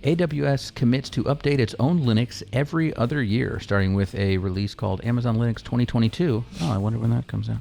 AWS commits to update its own Linux every other year, starting with a release called Amazon Linux 2022. Oh, I wonder when that comes out.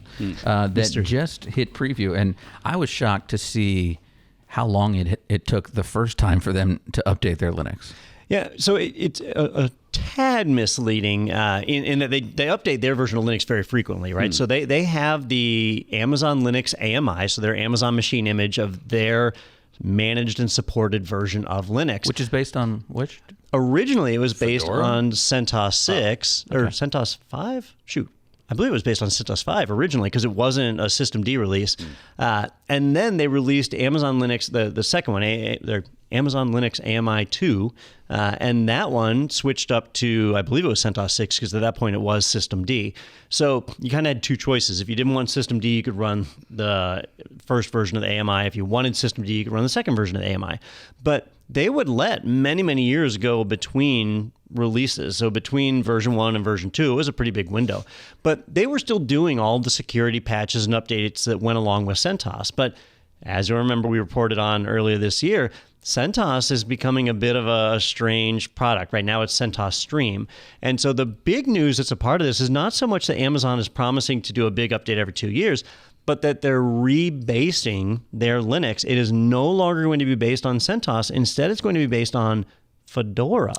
That just hit preview. And I was shocked to see how long it took the first time for them to update their Linux. Yeah, so it's a tad misleading in that they update their version of Linux very frequently, right? So they have the Amazon Linux AMI, so their Amazon machine image of their managed and supported version of Linux. Which is based on which? Originally, it was based Fedora? on CentOS 6 or CentOS 5? Shoot. I believe it was based on CentOS 5 originally because it wasn't a systemd release. And then they released Amazon Linux, the second one, their Amazon Linux AMI 2, and that one switched up to, I believe it was CentOS 6 because at that point it was systemd. So you kind of had two choices. If you didn't want systemd, you could run the first version of the AMI. If you wanted systemd, you could run the second version of the AMI. But they would let many, many years go between releases. So between version 1 and version 2, it was a pretty big window. But they were still doing all the security patches and updates that went along with CentOS. But as you remember, we reported on earlier this year, CentOS is becoming a bit of a strange product. Right now it's CentOS Stream. And so the big news that's a part of this is not so much that Amazon is promising to do a big update every 2 years, but that they're rebasing their Linux. It is no longer going to be based on CentOS. Instead, it's going to be based on Fedora.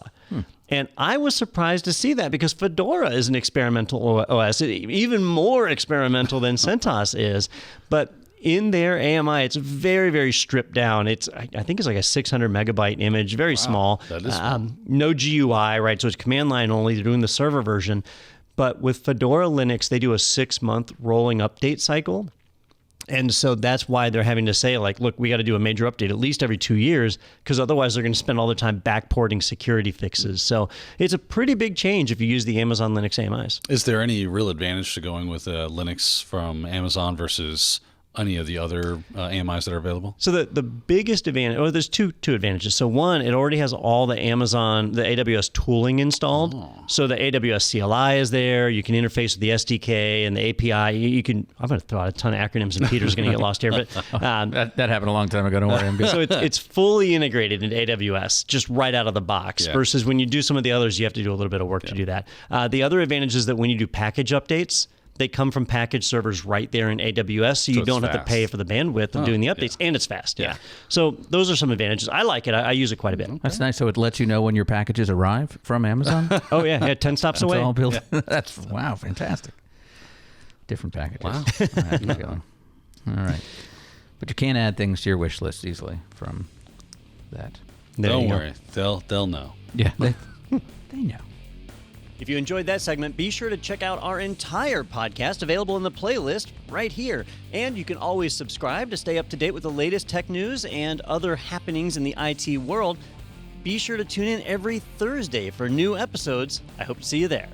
And I was surprised to see that because Fedora is an experimental OS, even more experimental than CentOS is. But in their AMI, it's very, very stripped down. I think it's like a 600 megabyte image, very small. That is small. No GUI, right? So it's command line only. They're doing the server version. But with Fedora Linux, they do a 6-month rolling update cycle. And so that's why they're having to say, like, look, we got to do a major update at least every 2 years because otherwise they're going to spend all their time backporting security fixes. So it's a pretty big change if you use the Amazon Linux AMIs. Is there any real advantage to going with Linux from Amazon versus any of the other AMIs that are available? So the biggest advantage, there's two advantages. So one, it already has all the AWS tooling installed. So the AWS CLI is there. You can interface with the SDK and the API. I'm going to throw out a ton of acronyms and Peter's going to get lost here. But that happened a long time ago. Don't worry, I'm good. So it's fully integrated into AWS just right out of the box versus when you do some of the others, you have to do a little bit of work to do that. The other advantage is that when you do package updates, they come from package servers right there in AWS, so you don't have to pay for the bandwidth of doing the updates, and it's fast. Yeah. So those are some advantages. I like it. I use it quite a bit. That's nice. So it lets you know when your packages arrive from Amazon? Oh, yeah. 10 stops away. All built. That's, wow, fantastic. Different packages. Wow. All right. But you can't add things to your wish list easily from that. Don't worry. They'll know. Yeah, they know. If you enjoyed that segment, be sure to check out our entire podcast available in the playlist right here. And you can always subscribe to stay up to date with the latest tech news and other happenings in the IT world. Be sure to tune in every Thursday for new episodes. I hope to see you there.